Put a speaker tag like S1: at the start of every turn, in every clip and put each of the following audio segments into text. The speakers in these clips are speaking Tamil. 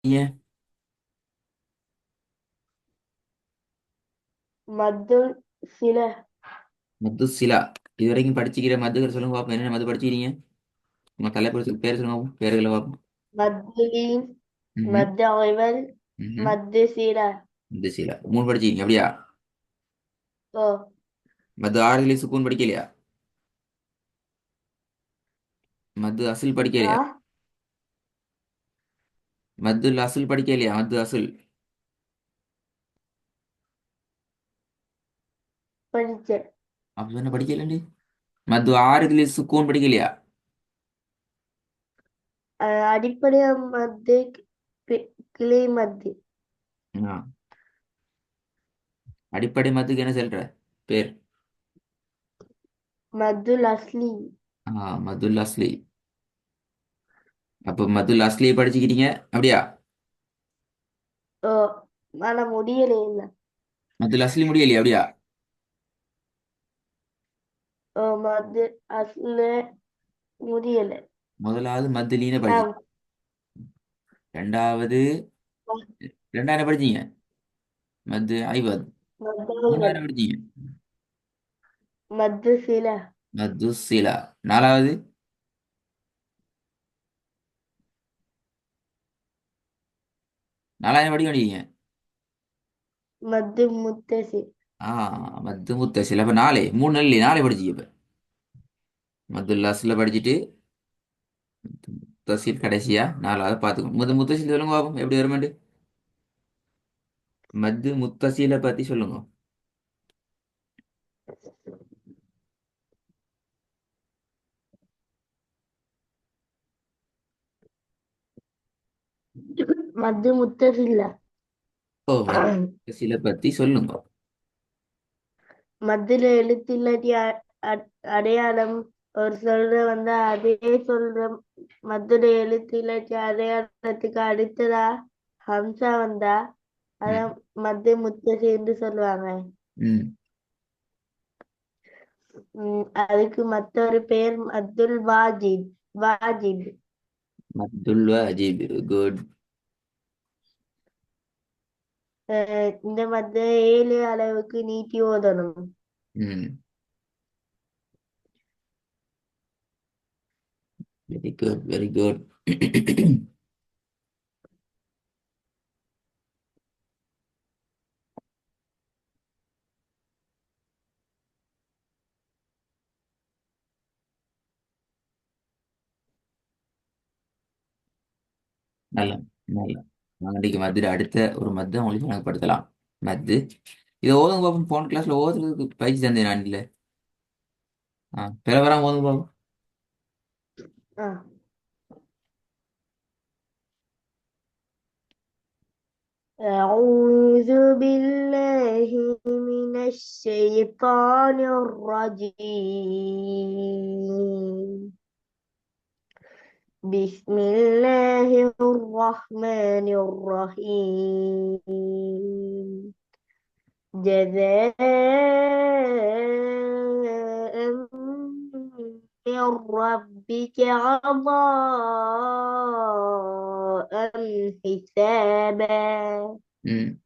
S1: ஏன்
S2: மத்துல் சில
S1: மது சிலா இது வரைக்கும் படிச்சுக்கிற மதுகள் சொல்லுங்க பாப்போம். என்னென்ன மது படிச்சுக்கிறீங்க? உங்க தலைப்பு பேர் சொல்லுங்க பாப்போம். பேர்களை பார்ப்போம்.
S2: மத்துலீன்
S1: ம்.
S2: மத்து அகைவல்
S1: ம்.
S2: மத்து சில.
S1: மது சிலா மூணு படிச்சிருக்கீங்க அப்படியா?
S2: ஓ.
S1: மது ஆறுதலி சுக்கூன் படிக்கலையா? மது அசுல்
S2: ஆ
S1: படிக்கலையா? மதுல் அசுல் படிக்கலையா? மது அசுல்
S2: படிச்சேன்.
S1: அப்ப என்ன படிக்கலண்டி? மது ஆறுதலி சுக்கூன் படிக்கலையா?
S2: அடிப்படை மத்து கி- கிளை மத்து.
S1: ஆ. அடிப்படை மதுக்கு என்ன சொல்ற பேர்?
S2: மத்துல் அஸ்லி.
S1: மதுல் அஸ்லி. அப்ப மதுல் அஸ்லியை படிச்சுக்கிட்டீங்க அப்படியா?
S2: ஓ. ஆனா முடியல இல்ல.
S1: மதுல் அஸ்லி முடியலையா அப்படியா?
S2: ஓ மத்து அஸ்ல முடியல.
S1: முதலாவது மதுலீன படிச்சு,
S2: ஆம்.
S1: ரெண்டாவது ரெண்டாயிரம் படிச்சீங்க. மது ஐவது.
S2: மத்தவங்கள்
S1: மூணாயிரம் படிச்சீங்க.
S2: மத்து சில.
S1: மது சிலா. நாலாவது நாலாயிரம் படிக்க மாட்டீங்க.
S2: மத்து முத்தசி.
S1: ஆ மது முத்தசில். அப்ப நாலே மூணு நாள் நாளை படிச்சீங்க. இப்ப மதுல்லாஸ்ல படிச்சுட்டு முத்தசில் கடைசியா நாலாவது பார்த்துக்கணும். முத்தசில் சொல்லுங்க பாப்போம் எப்படி வருமாண்டு. மது முத்தசில பத்தி சொல்லுங்க.
S2: மத்து முத்தசில்ல.
S1: ஓ மது முத்தசில பத்தி சொல்லுங்க.
S2: மதுர எழுத்து இல்லாட்டி அடையாளம். ஒரு சொல்ற வந்தா அதே சொல்ற மதுர எழுத்து இல்லாட்டி அடையாளத்துக்கு அடுத்ததா ஹம்சா வந்தா
S1: ம்.
S2: அதான் மத்து முத்தசி என்று சொல்லுவாங்க.
S1: ம்.
S2: அதுக்கு மற்றொரு பெயர் மத்துல் வாஜிப். வாஜிப்.
S1: மதுல் அஜீப். குட்.
S2: இந்த மத்த 7 அளவுக்கு நீட்டி ஓதணும்.
S1: ம். Very good very good. நல்ல நல்ல. நாங்க இன்னைக்கு மதுரை அடுத்த ஒரு மத்தை உங்களுக்கு வழங்கப்படுத்தலாம். மத்து இதை ஓதுங்க பாப்போம். போன கிளாஸ்ல ஓதுறதுக்கு பயிற்சி தந்தேன் நான் இல்ல. பிற வராம ஓதுங்க பாப்போம்.
S2: ஆ. أعوذ بالله من الشيطان الرجيم. بسم الله الرحمن الرحيم. جزاء من ربك عطاء حسابا.
S1: ம்.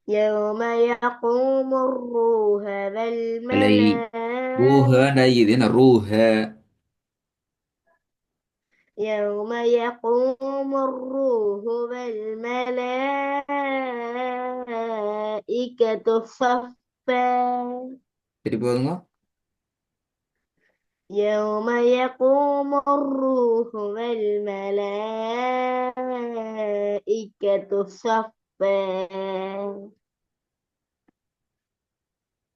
S2: يوم يقوم الروح
S1: இல்லை. ரூஹ
S2: والملائكة.
S1: இது என்ன ரூஹ?
S2: يوم يقوم الروح والملائكة صفا.
S1: திருப்பி ஓதுங்க.
S2: يوم يقوم الروح والملائكة صفا.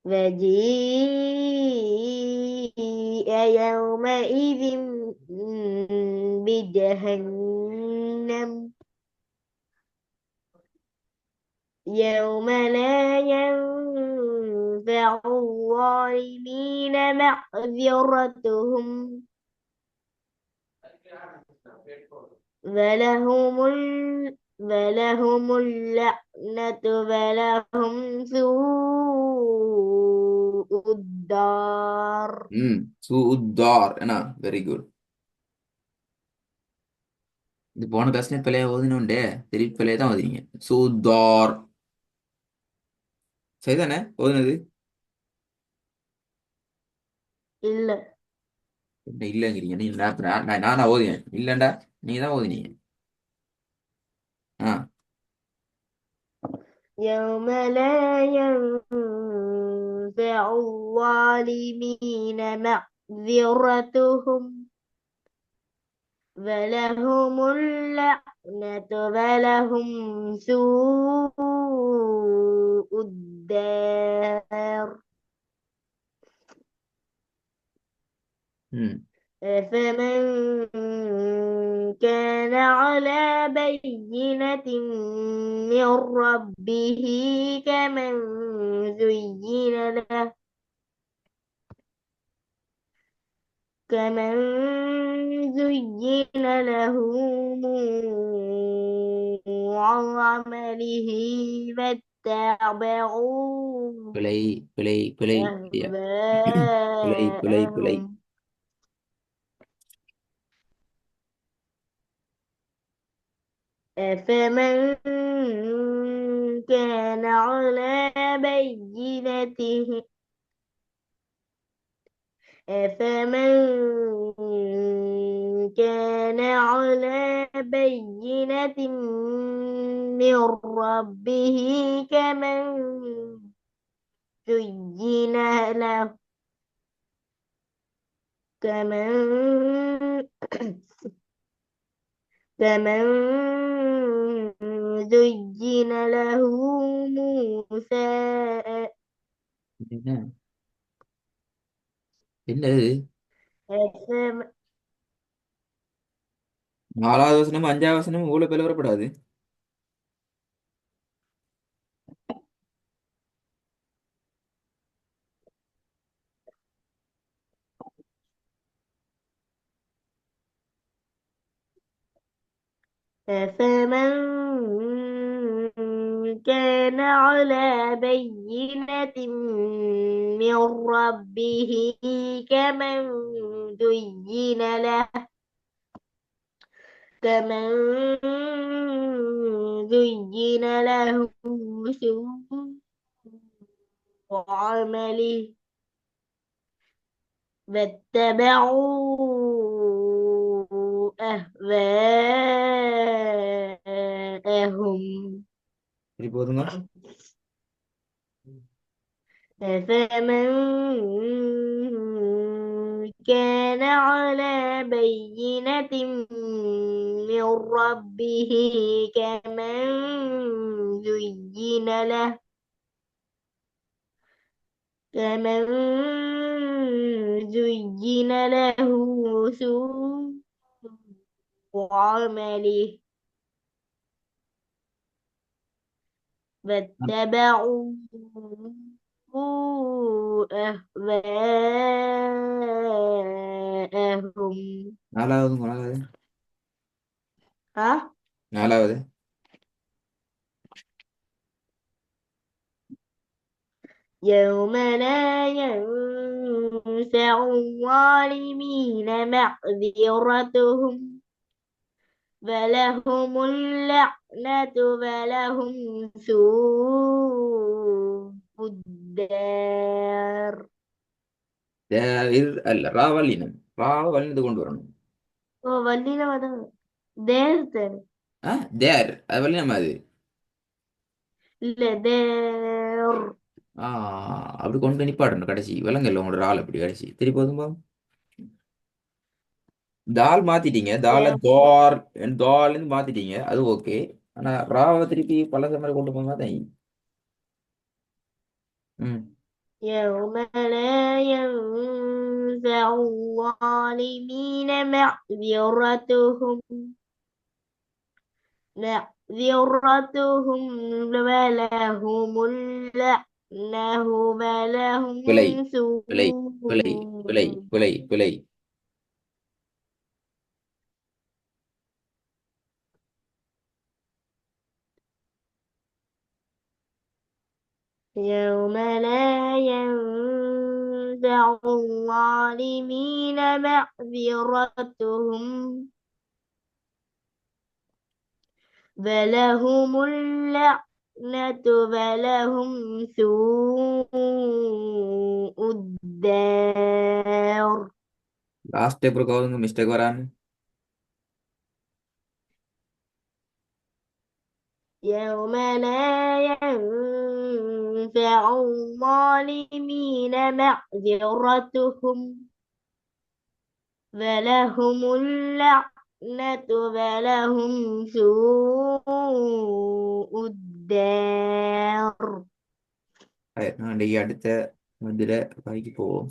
S2: وجيء يومئذ بجهنم. يوم لا ينفع الظالمين معذرتهم ولهم ولهم اللعنة ولهم سوء الدار.
S1: ம். சூத்தார் என்ன. Very good. இது போன கிளாஸ்ல பிள்ளைய ஓதினோண்டே திருப்பி பிள்ளைய தான் ஓதினீங்க. சூதார். சரிதானே ஓதுனது?
S2: இல்ல.
S1: என்ன இல்லைங்கிறீங்க? நீ நானா ஓதினேன் இல்லைண்டா? நீங்க தான் ஓதினீங்க. ஆ.
S2: يوم لا ينفع الظالمين معذرتهم ولهم اللعنة ولهم سوء الدار
S1: ம்.
S2: أفمن كان على بينة من ربه كمن زين له كمن زين له عمله واتبعوا
S1: பிழை பிழை பிழை ஐயா. பிழை பிழை பிழை.
S2: أهواءهم أفمن كان على بينته أفمن كان على بينة من ربه كمن زين له كمن كمن زين له موسى
S1: என்ன என்னது?
S2: أفمن
S1: 4வது வசனம் 5வது வசனம் இவ்வளவு பிளவரப்படாது.
S2: كان على بينة من ربه كمن زين له كمن زين له سوء عمله واتبعوا أهواءهم
S1: சரி போதுங்க.
S2: أفمن كان على بينة من ربه كمن زين له كمن زين له سوء عمله واتبعوا أهواءهم
S1: 4வது 4வது
S2: ها
S1: 4வது.
S2: يوم لا ينفع الظالمين معذرتهم ولهم اللعنة ولهم سوء الدار
S1: தேர் அல்ல ராவலினம். ராவ வலிந்து கொண்டு வரணும்.
S2: ஓ வள்ளியில வரும் தேர் தானே
S1: ஆ. தேர் அது வலினம் அது.
S2: இல்ல தேர்
S1: ஆ. அப்படி கொண்டு நிப்பாடணும் கடைசி விலங்கல்ல உங்களோட ஆள் அப்படி கடைசி திருப்பி போதும்பா. தால் மாத்திட்டீங்க. தால
S2: தேர்
S1: தோர் தோல்னு மாத்திட்டீங்க. அது ஓகே. ஆனா ராவ திருப்பி பழச மாதிரி கொண்டு போங்க தான். ம்.
S2: يوم لا ينفع الظالمين معذرتهم ولهم اللعنة ولهم
S1: பிழை பிழை பிழை பிழை
S2: سوء
S1: பிழை பிழை.
S2: يوم لا ينفع الظالمين معذرتهم ولهم اللعنة ولهم سوء الدار يوم لا ينفع الظالمين معذرتهم ولهم اللعنة ولهم سوء الدار يوم لا ينفع الظالمين معذرتهم ولهم اللعنة ولهم سوء الدار يوم لا ينفع الظالمين معذرتهم ولهم اللعنة ولهم سوء وَلَهُمُ اللَّعْنَةُ وَلَهُمْ سُوءُ الدَّارِ
S1: லாஸ்ட் பேப்பருக்கு அவங்க மிஸ்டேக் வரான்னு.
S2: يَوْمَ لَا يَنفَعُ الظَّالِمِينَ مَعْذِرَتُهُمْ وَلَهُمُ اللَّعْنَةُ وَلَهُمْ سُوءُ الدَّارِ
S1: நான் அடுத்த மதுர வாய்க்கு போவோம்.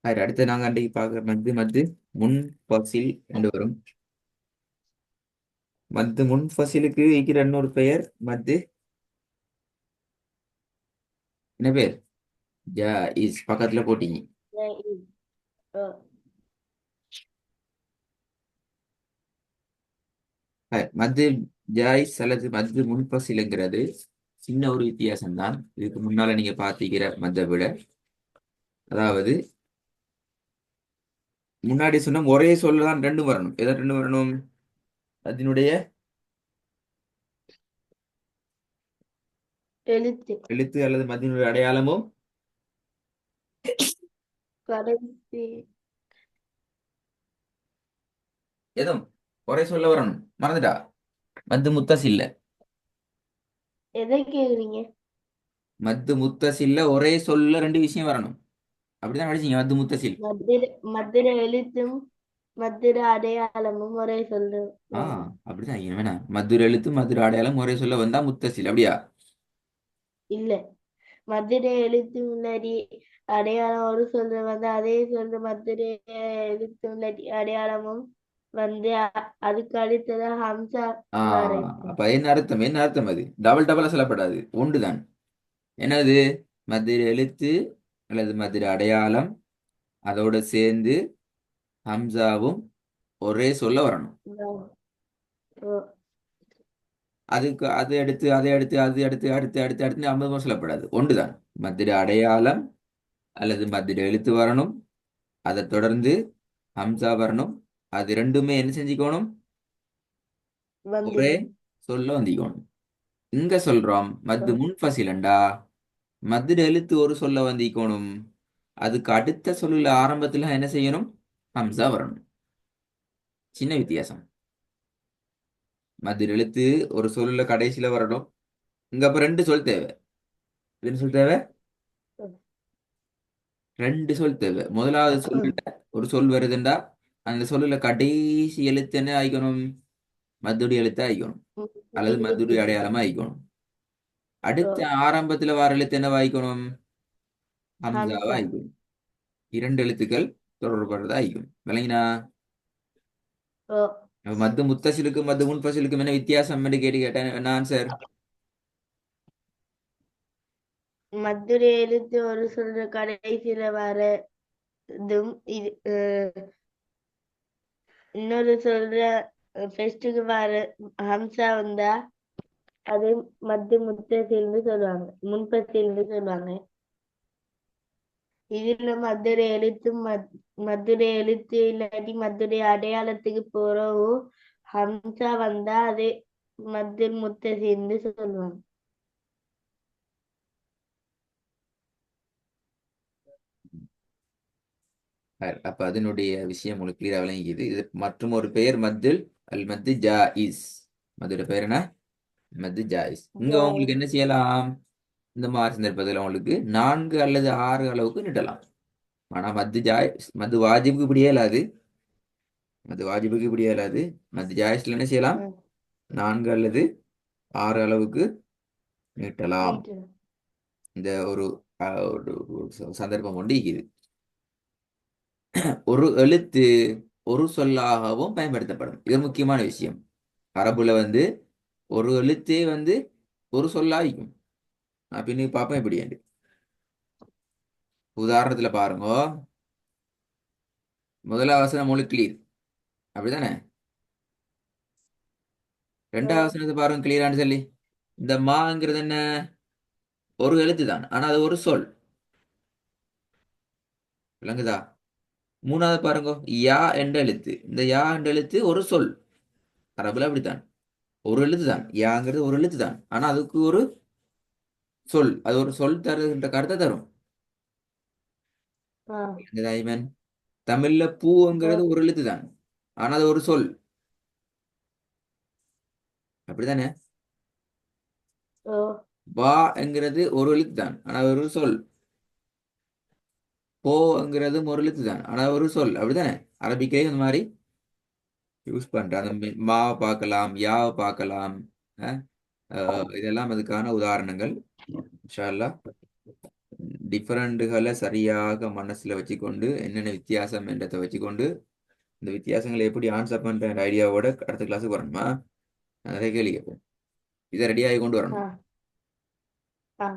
S1: அடுத்து நாங்க அன்றைக்கு பார்க்குற மத்து மத்து முன் பசில் கொண்டு வரும். மத்து முன் பசிலுக்கு இருக்கிற இன்னொரு பெயர் மத்து என்ன பேர்? ஜா இஸ் பக்கத்துல போட்டீங்க. மத்து ஜாயிஸ் அல்லது மத்து முன்பசிலுங்கிறது சின்ன ஒரு வித்தியாசம் தான். இதுக்கு முன்னால நீங்க பாத்திக்கிற மத்தை விட. அதாவது முன்னாடி சொன்ன ஒரே சொல்லதான் ரெண்டும் வரணும். எதை ரெண்டு வரணும்? அதனுடைய
S2: எழுத்து
S1: எழுத்து அல்லது மத்தினுடைய அடையாளமும்
S2: கடைசி
S1: எதுவும் ஒரே சொல்ல வரணும். மறந்துட்டா? மத்து முத்தசில்ல.
S2: எதை கேக்குறீங்க?
S1: மத்து முத்தசில்ல ஒரே சொல்ல ரெண்டு விஷயம் வரணும். அப்படிதான் படிச்சீங்க மத்து முத்தசில்.
S2: மதுர எழுத்தும் மதுர அடையாளமும் ஒரே சொல்லு
S1: ஆ அப்படிதான் வேணா மதுரை எழுத்து மதுரை அடையாளம் ஒரே சொல்ல வந்தா முத்தசில். அப்படியா?
S2: இல்ல, மதுர எழுத்து முன்னாடி அடையாளம் ஒரு சொல்ற வந்து அதே சொல்ற மதுர எழுத்து முன்னாடி அடையாளமும் வந்து அதுக்கு அடுத்தது ஹம்சா
S1: ஆஹ்
S2: வரேன்.
S1: அப்ப என்ன அர்த்தம்? என்ன அர்த்தம்? அது டபுள் டபுளா சொல்லப்படாது, ஒன்றுதான். என்னது? மதுரை எழுத்து அல்லது மதுரை அடையாளம் அதோட சேர்ந்து ஹம்சாவும் ஒரே சொல்ல வரணும். அதுக்கு அது எடுத்து அதை எடுத்து அது எடுத்து அடுத்து அடுத்து அடுத்து 50 சொல்லப்படாது, ஒன்றுதான். மதுரை அடையாளம் அல்லது மதுரை எழுத்து வரணும், அதை தொடர்ந்து ஹம்சா வரணும். அது ரெண்டுமே என்ன செஞ்சுக்கணும்? ஒரே
S2: வந்துடும்.
S1: சொல்ல வந்திக்கணும். இங்க சொல்றோம் மத்து முன்ஃபசிலண்டா மதுரை எழுத்து ஒரு சொல்ல வந்திக்கணும். அதுக்கு அடுத்த சொல்லுல ஆரம்பத்துல என்ன செய்யணும்? ஹம்சா வரணும். சின்ன வித்தியாசம். மதுரை எழுத்து ஒரு சொல்லுல கடைசியில வரணும். இங்க அப்ப ரெண்டு சொல் தேவை. என்ன சொல் தேவை? ரெண்டு சொல் தேவை. முதலாவது சொல்லுல ஒரு சொல் வருதுண்டா அந்த சொல்லுல கடைசி எழுத்து என்ன ஆயிக்கணும்? மதுரை எழுத்து ஆயிக்கணும் அல்லது மதுரை அடையாளமா ஆயிக்கணும். அடுத்த ஆரம்பத்துல வர எழுத்து என்ன ஆயிக்கணும்? ஹம்சாவா
S2: ஹம்சா.
S1: ஆயிக்கணும். இரண்டு எழுத்துக்கள் தொடர்புறதா ஆயிக்கணும். விளங்கினா?
S2: ஓ,
S1: அப்ப மத்து முத்தசிலுக்கும் மத்து முன்பசிலுக்கும் என்ன வித்தியாசம் என்று கேட்டேன். என்ன ஆன்சர்?
S2: மதுர எழுத்து ஒரு சொல்ற கடைசியில வரதும் இது இன்னொரு சொல்ற ஃபெஸ்டுக்கு வர ஹம்சா வந்தா அது முத்தசில்னு சொல்லுவாங்க, முன்பசில்னு சொல்லுவாங்க. இதுல மதுரை எழுத்து இல்லாட்டி மதுரை அடையாளத்துக்கு பிறகு ஹம்சா வந்தா அது முத்தசில்னு சொல்லுவாங்க.
S1: அப்ப அதனுடைய விஷயம் உங்களுக்கு கிளியரா விளங்கிக்குது. இது மற்றும் ஒரு பெயர் மத்துல் அல் மத்து ஜாயிஸ். மத்தோட பெயர் என்ன? மத்து ஜாயிஸ். இங்க உங்களுக்கு என்ன செய்யலாம்? இந்த மாதிரி சந்தர்ப்பத்தில் உங்களுக்கு 4 அல்லது 6 அளவுக்கு நீட்டலாம். ஆனா மத்து ஜாயிஸ் மத்து வாஜிபுக்கு இப்படி இயலாது. மத்து வாஜிபுக்கு இப்படி இயலாது. மத்து ஜாயிஸ்ல என்ன செய்யலாம்? 4 அல்லது 6 அளவுக்கு நீட்டலாம். இந்த ஒரு ஒரு சந்தர்ப்பம் கொண்டு இருக்குது. ஒரு எழுத்து ஒரு சொல்லாகவும் பயன்படுத்தப்படும். இது முக்கியமான விஷயம். அரபுல வந்து ஒரு எழுத்தே வந்து ஒரு சொல்லாகும். அப்படின்னு பார்ப்போம் எப்படி. உதாரணத்துல பாருங்க. முதலாவது வசனம் உங்களுக்கு கிளியர், அப்படிதானே? ரெண்டாவது வசனத்தை பாருங்க கிளியரான்னு சொல்லி. இந்த மாங்கிறது என்ன? ஒரு எழுத்து தான், ஆனா அது ஒரு சொல். விளங்குதா? மூணாவது பாருங்க, யா என்ற எழுத்து. இந்த யா என்ற எழுத்து ஒரு சொல். அரபுல அப்படித்தான். ஒரு எழுத்து தான். யாங்கிறது ஒரு எழுத்து தான். ஆனா அதுக்கு ஒரு சொல். அது ஒரு சொல் தருகின்ற கருத்தை தரும்.
S2: ஆ
S1: ஐமன், தமிழ்ல பூங்கிறது
S2: ஓ
S1: ஒரு எழுத்து தான். ஆனா அது ஒரு சொல். அப்படித்தானே?
S2: ஓ
S1: வா என்கிறது ஒரு எழுத்து தான். ஆனா அது ஒரு சொல். போ என்கிறது ஒரு எழுத்து தான். ஆனா அது ஒரு சொல். அப்படித்தானே? அரபிக்கையும் இந்த மாதிரி யூஸ் பண்றேன். அந்த மாவை பார்க்கலாம், யாவை பார்க்கலாம். அஹ், இதெல்லாம் அதுக்கான உதாரணங்கள். இன்ஷா அல்லாஹ் டிஃபரண்டுகளை சரியாக மனசுல வச்சுக்கொண்டு என்னென்ன வித்தியாசம் என்றதை வச்சுக்கொண்டு இந்த வித்தியாசங்களை எப்படி ஆன்சர் பண்ற ஐடியாவோட அடுத்த கிளாஸுக்கு வரணுமா? நிறைய கேள்வி கேட்போம். இதை ரெடி ஆகி கொண்டு
S2: ஆ
S1: வரணும்.
S2: ஆ